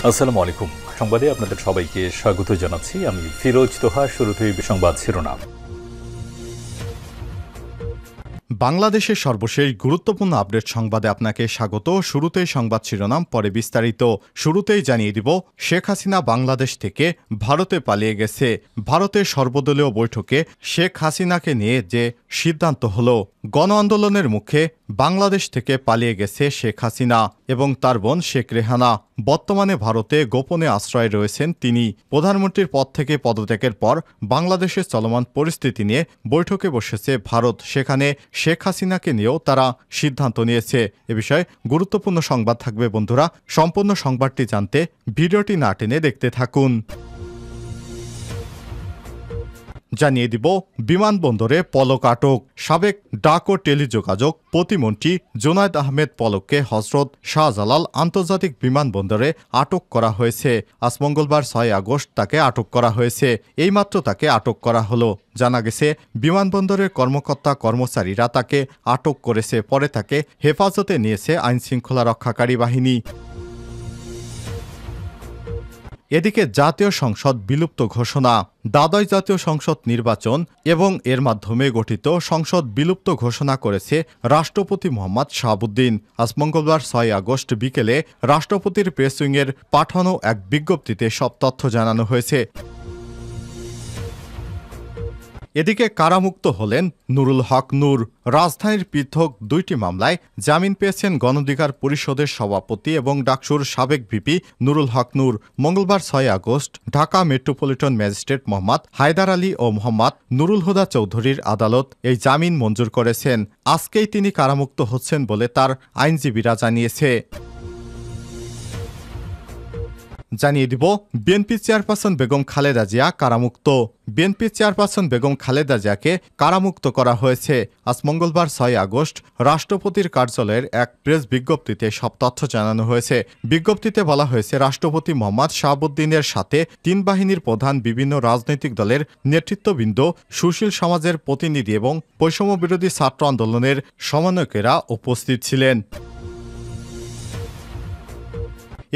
আসসালামু আলাইকুম। সংবাদে আপনাদের সবাইকে স্বাগত জানাচ্ছি। আমি ফিরোজ তোহা। শুরুতেই সংবাদ শিরোনাম। বাংলাদেশের সর্বশেষ গুরুত্বপূর্ণ আপডেট সংবাদে আপনাকে স্বাগত। শুরুতেই সংবাদ শিরোনাম, পরে বিস্তারিত। শুরুতেই জানিয়ে দিব, শেখ হাসিনা বাংলাদেশ থেকে ভারতে পালিয়ে গেছে। ভারতের সর্বদলীয় বৈঠকে শেখ হাসিনাকে নিয়ে যে সিদ্ধান্ত হলো, গণ আন্দোলনের মুখে বাংলাদেশ থেকে পালিয়ে গেছে শেখ হাসিনা এবং তার বোন শেখ রেহানা। বর্তমানে ভারতে গোপনে আশ্রয়ে রয়েছেন তিনি। প্রধানমন্ত্রীর পদ থেকে পদত্যাগের পর বাংলাদেশের চলমান পরিস্থিতি নিয়ে বৈঠকে বসেছে ভারত। সেখানে শেখ হাসিনাকে নিয়েও তারা সিদ্ধান্ত নিয়েছে। এ বিষয়ে গুরুত্বপূর্ণ সংবাদ থাকবে বন্ধুরা। সম্পূর্ণ সংবাদটি জানতে ভিডিওটি না টেনে দেখতে থাকুন। জানিয়ে দিব, বিমানবন্দরে পলক আটক। সাবেক ডাক ও টেলিযোগাযোগ প্রতিমন্ত্রী জোনায়েদ আহমেদ পলককে হজরত শাহজালাল আন্তর্জাতিক বিমানবন্দরে আটক করা হয়েছে। আজ মঙ্গলবার 6 আগস্ট তাকে আটক করা হয়েছে। এইমাত্র তাকে আটক করা হলো। জানা গেছে, বিমানবন্দরের কর্মকর্তা কর্মচারীরা তাকে আটক করেছে। পরে তাকে হেফাজতে নিয়েছে আইনশৃঙ্খলা রক্ষাকারী বাহিনী। এদিকে জাতীয় সংসদ বিলুপ্ত ঘোষণা। দ্বাদশ জাতীয় সংসদ নির্বাচন এবং এর মাধ্যমে গঠিত সংসদ বিলুপ্ত ঘোষণা করেছে রাষ্ট্রপতি মোহাম্মদ শাহাবুদ্দিন। আজ মঙ্গলবার 6 আগস্ট বিকেলে রাষ্ট্রপতির প্রেস উইংয়ের পাঠানো এক বিজ্ঞপ্তিতে সব তথ্য জানানো হয়েছে। এদিকে কারামুক্ত হলেন নুরুল হক নূর। রাজধানীর পৃথক 2টি মামলায় জামিন পেয়েছেন গণঅধিকার পরিষদের সভাপতি এবং ডাকসুর সাবেক ভিপি নুরুল হক নূর। মঙ্গলবার 6 August Dhaka metropolitan magistrate Mohammad Haider Ali ও মোহাম্মদ নুরুল হুদা চৌধুরীর আদালত এই জামিন মঞ্জুর করেছেন। আজকেই তিনি কারামুক্ত হচ্ছেন বলে তার আইনজীবীরা জানিয়েছে। জানিয়ে দিব, বিএনপি চেয়ারপারসন বেগম খালেদা জিয়া কারামুক্ত। বিএনপি চেয়ারপারসন বেগম খালেদা জিয়াকে কারামুক্ত করা হয়েছে। আজ মঙ্গলবার 6 আগস্ট রাষ্ট্রপতির কার্যালয়ের এক প্রেস বিজ্ঞপ্তিতে সব তথ্য জানানো হয়েছে। বিজ্ঞপ্তিতে বলা হয়েছে, রাষ্ট্রপতি মোহাম্মদ শাহাবুদ্দিনের সাথে 3 বাহিনীর প্রধান, বিভিন্ন রাজনৈতিক দলের নেতৃত্ববৃন্দ, সুশীল সমাজের প্রতিনিধি এবং বৈষম্য বিরোধী ছাত্র আন্দোলনের সমন্বয়কেরা উপস্থিত ছিলেন।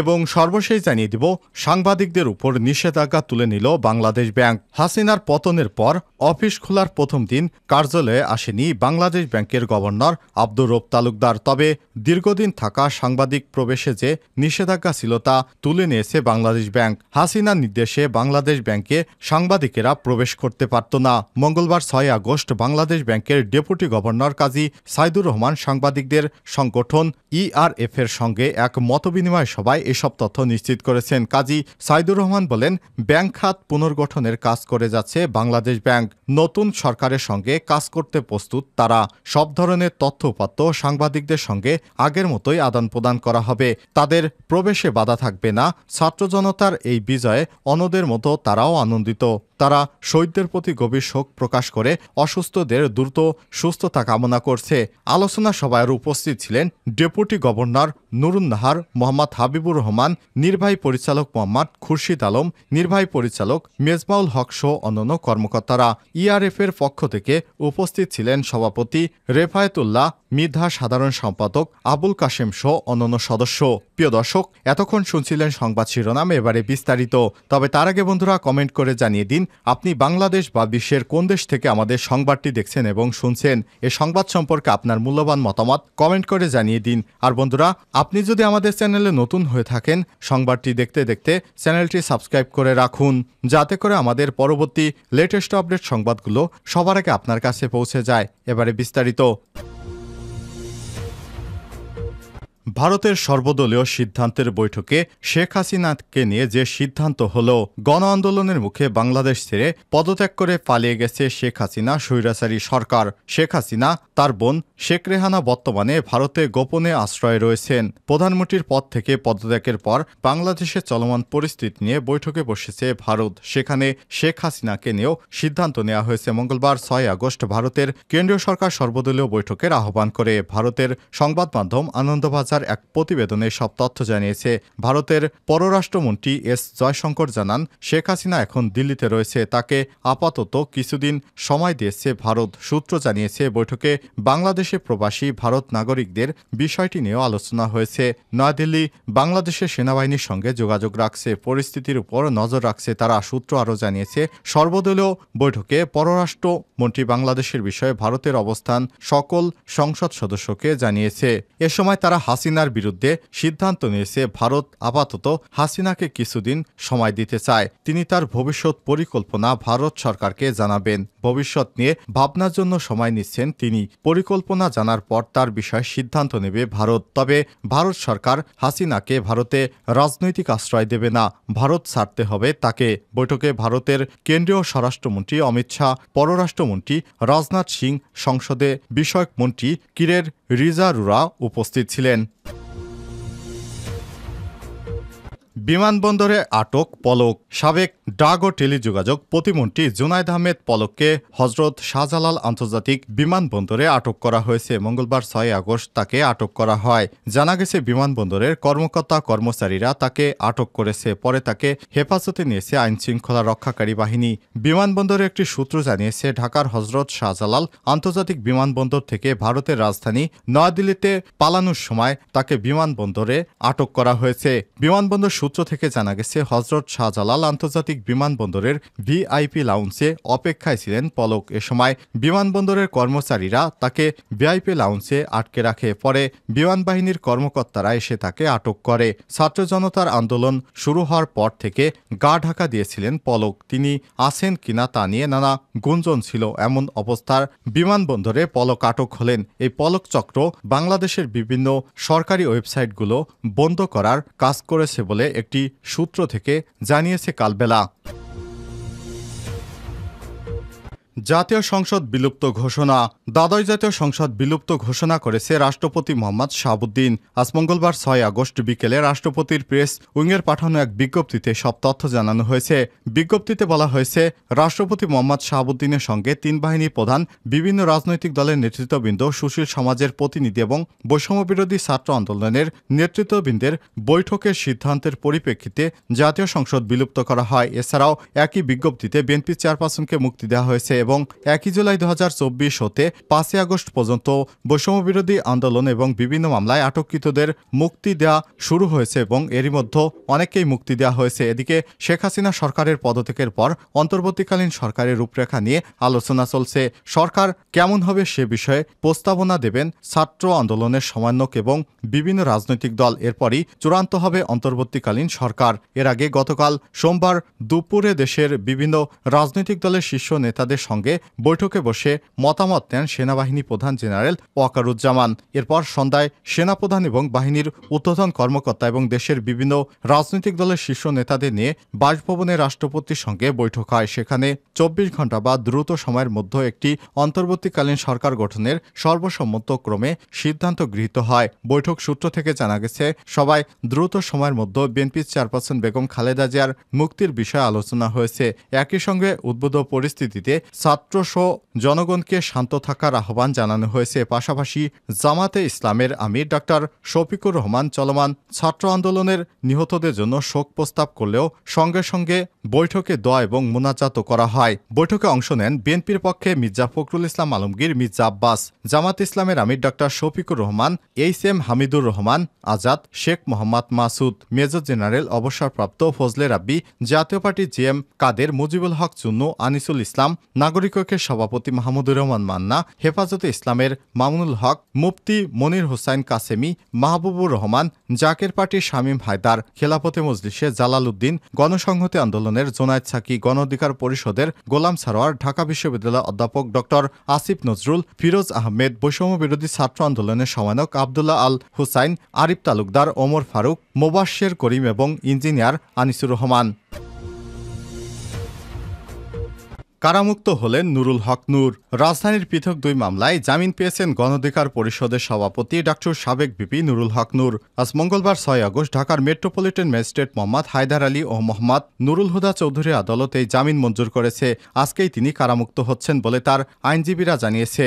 এবং সর্বশেষ জানিয়ে দিব, সাংবাদিকদের উপর নিষেধাজ্ঞা তুলে নিল বাংলাদেশ ব্যাংক। হাসিনার পতনের পর অফিস খোলার প্রথম দিন কার্যালয়ে আসেনি বাংলাদেশ ব্যাংকের গভর্নর আব্দুর রব তালুকদার। তবে দীর্ঘদিন থাকা সাংবাদিক প্রবেশে যে নিষেধাজ্ঞা ছিল তা তুলে নিয়েছে বাংলাদেশ ব্যাংক। হাসিনার নির্দেশে বাংলাদেশ ব্যাংকে সাংবাদিকেরা প্রবেশ করতে পারত না। মঙ্গলবার 6 আগস্ট বাংলাদেশ ব্যাংকের ডেপুটি গভর্নর কাজী সাইদুর রহমান সাংবাদিকদের সংগঠন ইআরএফ এর সঙ্গে এক মতবিনিময় সভায় এসব তথ্য নিশ্চিত করেছেন। কাজী সাইদুর রহমান বলেন, ব্যাংক খাত পুনর্গঠনের কাজ করে যাচ্ছে বাংলাদেশ ব্যাংক। নতুন সরকারের সঙ্গে কাজ করতে প্রস্তুত তারা। সব ধরনের তথ্য উপাত্ত সাংবাদিকদের সঙ্গে আগের মতোই আদান প্রদান করা হবে। তাদের প্রবেশে বাধা থাকবে না। ছাত্র জনতার এই বিজয়ে অন্যদের মতো তারাও আনন্দিত। তারা শহীদদের প্রতি গভীর শোক প্রকাশ করে অসুস্থদের দ্রুত সুস্থতা কামনা করছে। আলোচনা সভায় উপস্থিত ছিলেন ডেপুটি গভর্নর নুরুন নাহার, মোহাম্মদ হাবিবুর রহমান, নির্বাহী পরিচালক মোহাম্মদ খুরশিদ আলম, নির্বাহী পরিচালক মেজবাউল হক সহ অন্যান্য কর্মকর্তারা। ইআরএফ এর পক্ষ থেকে উপস্থিত ছিলেন সভাপতি রেফায়েতুল্লাহ মৃধা, সাধারণ সম্পাদক আবুল কাশেম সহ অন্যান্য সদস্য। প্রিয় দর্শক, এতক্ষণ শুনছিলেন সংবাদ শিরোনাম, এবারে বিস্তারিত। তবে তার আগে বন্ধুরা, কমেন্ট করে জানিয়ে দিন আপনি বাংলাদেশ বা বিশ্বের কোন দেশ থেকে আমাদের সংবাদটি দেখছেন এবং শুনছেন। এই সংবাদ সম্পর্কে আপনার মূল্যবান মতামত কমেন্ট করে জানিয়ে দিন। আর বন্ধুরা, আপনি যদি আমাদের চ্যানেলে নতুন হয়ে থাকেন, সংবাদটি দেখতে দেখতে চ্যানেলটি সাবস্ক্রাইব করে রাখুন, যাতে করে আমাদের পরবর্তী লেটেস্ট আপডেট সংবাদগুলো সবার আগে আপনার কাছে পৌঁছে যায়। এবারে বিস্তারিত। ভারতের সর্বদলীয় সিদ্ধান্তের বৈঠকে শেখ হাসিনাকে নিয়ে যে সিদ্ধান্ত হলো, গণ আন্দোলনের মুখে বাংলাদেশ ছেড়ে পদত্যাগ করে পালিয়ে গেছে শেখ হাসিনা স্বৈরাচারী সরকার। শেখ হাসিনা, তার বোন শেখ রেহানা বর্তমানে ভারতে গোপনে আশ্রয়ে রয়েছেন। প্রধানমন্ত্রীর পদ থেকে পদত্যাগের পর বাংলাদেশের চলমান পরিস্থিতি নিয়ে বৈঠকে বসেছে ভারত। সেখানে শেখ হাসিনাকে নিয়েও সিদ্ধান্ত নেওয়া হয়েছে। মঙ্গলবার 6 আগস্ট ভারতের কেন্দ্রীয় সরকার সর্বদলীয় বৈঠকের আহ্বান করে। ভারতের সংবাদ মাধ্যম আনন্দবাজার এক প্রতিবেদনে সব তথ্য জানিয়েছে। ভারতের পররাষ্ট্রমন্ত্রী এস জয়শঙ্কর জানান, শেখ হাসিনা এখন দিল্লিতে রয়েছে, তাকে আপাতত কিছুদিন সময় দিয়েছে ভারত। সূত্র জানিয়েছে, বৈঠকে বাংলাদেশে প্রবাসী ভারত নাগরিকদের বিষয়টি নিয়েও আলোচনা হয়েছে। নয়াদিল্লি বাংলাদেশের সেনাবাহিনীর সঙ্গে যোগাযোগ রাখছে, পরিস্থিতির উপর নজর রাখছে তারা। সূত্র আরও জানিয়েছে, সর্বদলীয় বৈঠকে পররাষ্ট্রমন্ত্রী বাংলাদেশের বিষয়ে ভারতের অবস্থান সকল সংসদ সদস্যকে জানিয়েছে। এ সময় তারা হাসিনার বিরুদ্ধে সিদ্ধান্ত নিয়েছে ভারত আপাতত হাসিনাকে কিছুদিন সময় দিতে চায়। তিনি তার ভবিষ্যৎ পরিকল্পনা ভারত সরকারকে জানাবেন। ভবিষ্যৎ নিয়ে ভাবনার জন্য সময় নিচ্ছেন তিনি। পরিকল্পনা জানার পর তার বিষয়ে সিদ্ধান্ত নেবে ভারত। তবে ভারত সরকার হাসিনাকে ভারতে রাজনৈতিক আশ্রয় দেবে না, ভারত ছাড়তে হবে তাকে। বৈঠকে ভারতের কেন্দ্রীয় স্বরাষ্ট্রমন্ত্রী অমিত শাহ, পররাষ্ট্রমন্ত্রী রাজনাথ সিং, সংসদে বিষয়ক মন্ত্রী কিরেন রিজিজুরা উপস্থিত ছিলেন। বিমানবন্দরে আটক পলক। সাবেক ডাক ও টেলিযোগাযোগ প্রতিমন্ত্রী জুনায়েদ আহমেদ পলককে হজরত শাহজালাল আন্তর্জাতিক বিমানবন্দরে আটক করা হয়েছে। মঙ্গলবার ৬ আগস্ট তাকে আটক করা হয়। জানা গেছে, বিমানবন্দরের কর্মকর্তা কর্মচারীরা তাকে আটক করেছে। পরে তাকে হেফাজতে নিয়েছে আইনশৃঙ্খলা রক্ষাকারী বাহিনী। বিমানবন্দরে একটি সূত্র জানিয়েছে, ঢাকার হজরত শাহজালাল আন্তর্জাতিক বিমানবন্দর থেকে ভারতের রাজধানী নয়াদিল্লিতে পালানোর সময় তাকে বিমানবন্দরে আটক করা হয়েছে। বিমানবন্দর সূত্র থেকে জানা গেছে, হজরত শাহজালাল আন্তর্জাতিক বিমানবন্দরের ভিআইপি লাউঞ্জে অপেক্ষায় ছিলেন পলক। এ সময় বিমানবন্দরের কর্মচারীরা তাকে ভিআইপি লাউঞ্জে আটকে রাখে। পরে বিমান বাহিনীর কর্মকর্তারা এসে তাকে আটক করে। ছাত্র জনতার আন্দোলন শুরু হওয়ার পর থেকে গা ঢাকা দিয়েছিলেন পলক। তিনি আছেন কিনা তা নিয়ে নানা গুঞ্জন ছিল। এমন অবস্থার বিমানবন্দরে পলক আটক হলেন। এই পলক চক্র বাংলাদেশের বিভিন্ন সরকারি ওয়েবসাইটগুলো বন্ধ করার কাজ করেছে বলে একটি সূত্র থেকে জানিয়েছে কালবেলা। জাতীয় সংসদ বিলুপ্ত ঘোষণা। দ্বাদশ জাতীয় সংসদ বিলুপ্ত ঘোষণা করেছে রাষ্ট্রপতি মোহাম্মদ শাহাবুদ্দিন। আজ মঙ্গলবার ৬ আগস্ট বিকেলে রাষ্ট্রপতির প্রেস উইংয়ের পাঠানো এক বিজ্ঞপ্তিতে সব তথ্য জানানো হয়েছে। বিজ্ঞপ্তিতে বলা হয়েছে, রাষ্ট্রপতি মোহাম্মদ শাহাবুদ্দিনের সঙ্গে ৩ বাহিনী প্রধান, বিভিন্ন রাজনৈতিক দলের নেতৃত্ববৃন্দ, সুশীল সমাজের প্রতিনিধি এবং বৈষম্যবিরোধী ছাত্র আন্দোলনের নেতৃত্ববৃন্দের বৈঠকের সিদ্ধান্তের পরিপ্রেক্ষিতে জাতীয় সংসদ বিলুপ্ত করা হয়। এছাড়াও একই বিজ্ঞপ্তিতে বিএনপি চেয়ারপারসনকে মুক্তি দেওয়া হয়েছে এবং ১ জুলাই ২০২৪ হতে ৫ আগস্ট পর্যন্ত বৈষম্যবিরোধী আন্দোলন এবং বিভিন্ন মামলায় আটককৃতদের মুক্তি দেওয়া শুরু হয়েছে এবং এরই মধ্যে অনেককেই মুক্তি দেওয়া হয়েছে। এদিকে শেখ হাসিনা সরকারের পদত্যাগের পর অন্তর্বর্তীকালীন সরকারের রূপরেখা নিয়ে আলোচনা চলছে। সরকার কেমন হবে সে বিষয়ে প্রস্তাবনা দেবেন ছাত্র আন্দোলনের সমন্বয়ক এবং বিভিন্ন রাজনৈতিক দল। এরপরই চূড়ান্ত হবে অন্তর্বর্তীকালীন সরকার। এর আগে গতকাল সোমবার দুপুরে দেশের বিভিন্ন রাজনৈতিক দলের শীর্ষ নেতাদের সঙ্গে বৈঠকে বসে মতামত নেন সেনাবাহিনী প্রধান জেনারেল ওয়াকারুজ্জামান। এরপর সন্ধ্যায় সেনাপ্রধান এবং বাহিনীর ঊর্ধ্বতন কর্মকর্তা এবং দেশের বিভিন্ন রাজনৈতিক দলের শীর্ষ নেতাদের নিয়ে বাসভবনে রাষ্ট্রপতির সঙ্গে বৈঠক হয়। সেখানে ২৪ ঘণ্টা বা দ্রুত সময়ের মধ্যে একটি অন্তর্বর্তীকালীন সরকার গঠনের সর্বসম্মতক্রমে সিদ্ধান্ত গৃহীত হয়। বৈঠক সূত্র থেকে জানা গেছে, সবাই দ্রুত সময়ের মধ্যে বিএনপি চেয়ারপারসন বেগম খালেদা জিয়ার মুক্তির বিষয়ে আলোচনা হয়েছে। একই সঙ্গে উদ্ভূত পরিস্থিতিতে ছাত্রসহ জনগণকে শান্ত থাকার আহ্বান জানানো হয়েছে। পাশাপাশি জামাতে ইসলামের আমির ডাক্তার শফিকুর রহমান চলমান ছাত্র আন্দোলনের নিহতদের জন্য শোক প্রস্তাব করলেও সঙ্গে সঙ্গে বৈঠকে দোয়া এবং মোনাজাতও করা হয়। বৈঠকে অংশ নেন বিএনপির পক্ষে মির্জা ফখরুল ইসলাম আলমগীর, মির্জা আব্বাস, জামাত ইসলামের আমির ডাক্তার Shafiqur Rahman, HM. Hamidur Rahman Azad, Sheikh Mohammad Masud, major general অবসরপ্রাপ্ত ফজলে রাব্বি, জাতীয় পার্টি জিএম কাদের, মুজিবুল হক চুন্নু, আনিসুল ইসলাম, নাগরিক ঐক্যের সভাপতি মাহমুদুর রহমান মান্না, হেফাজতে ইসলামের মামুনুল হক, মুফতি মনির হোসাইন কাসেমি, মাহবুবুর রহমান, জাকের পার্টির শামীম হায়দার, খেলাফতে মজলিসে জালাল উদ্দিন, গণসংহতি আন্দোলনের জোনায়েদ সাকি, গণ অধিকার পরিষদের গোলাম সারোয়ার, ঢাকা বিশ্ববিদ্যালয়ের অধ্যাপক ডক্টর আসিফ নজরুল, ফিরোজ আহমেদ, বৈষম্য বিরোধী ছাত্র আন্দোলনের সমন্বয়ক আবদুল্লাহ আল হুসাইন, আরিফ তালুকদার, ওমর ফারুক, মোবাশ্বের করিম এবং ইঞ্জিনিয়ার আনিসুর রহমান। কারামুক্ত হলেন নুরুল হক নূর। রাজধানীর পৃথক ২ মামলায় জামিন পেয়েছেন গণ অধিকার পরিষদের সভাপতি ডাক্তার সাবেক ভিপি নুরুল হক নূর। আজ মঙ্গলবার ৬ আগস্ট ঢাকার মেট্রোপলিটন ম্যাজিস্ট্রেট মোহাম্মদ হায়দার আলী ও মোহাম্মদ নুরুল হুদা চৌধুরী আদালত এই জামিন মঞ্জুর করেছে। আজকেই তিনি কারামুক্ত হচ্ছেন বলে তার আইনজীবীরা জানিয়েছে।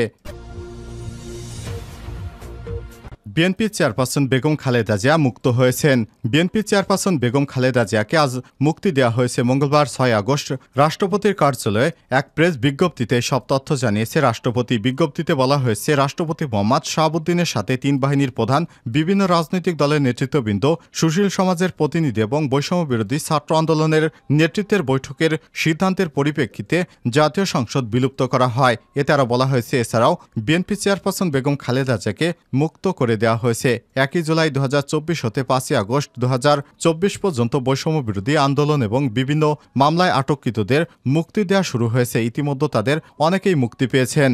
বিএনপি চেয়ারপারসন বেগম খালেদা জিয়া মুক্ত হয়েছেন। বিএনপি চেয়ারপারসন বেগম খালেদা জিয়াকে আজ মুক্তি দেওয়া হয়েছে। মঙ্গলবার 6 আগস্ট রাষ্ট্রপতির কার্যালয়ে এক প্রেস বিজ্ঞপ্তিতে সব তথ্য জানিয়েছে রাষ্ট্রপতি। বিজ্ঞপ্তিতে বলা হয়েছে, রাষ্ট্রপতি মোহাম্মদ শাহাবুদ্দিনের সাথে 3 বাহিনীর প্রধান, বিভিন্ন রাজনৈতিক দলের নেতৃত্ববৃন্দ, সুশীল সমাজের প্রতিনিধি এবং বৈষম্য বিরোধী ছাত্র আন্দোলনের নেতৃত্বের বৈঠকের সিদ্ধান্তের পরিপ্রেক্ষিতে জাতীয় সংসদ বিলুপ্ত করা হয়। এতে আরও বলা হয়েছে, এছাড়াও বিএনপি চেয়ারপারসন বেগম খালেদা জিয়াকে মুক্ত করে দেওয়া হয়েছে। 1 জুলাই 2024 হতে 5 আগস্ট 2024 পর্যন্ত বৈষম্য বিরোধী আন্দোলন এবং বিভিন্ন মামলায় আটককৃতদের মুক্তি দেওয়া শুরু হয়েছে। ইতিমধ্যে তাদের অনেকেই মুক্তি পেয়েছেন।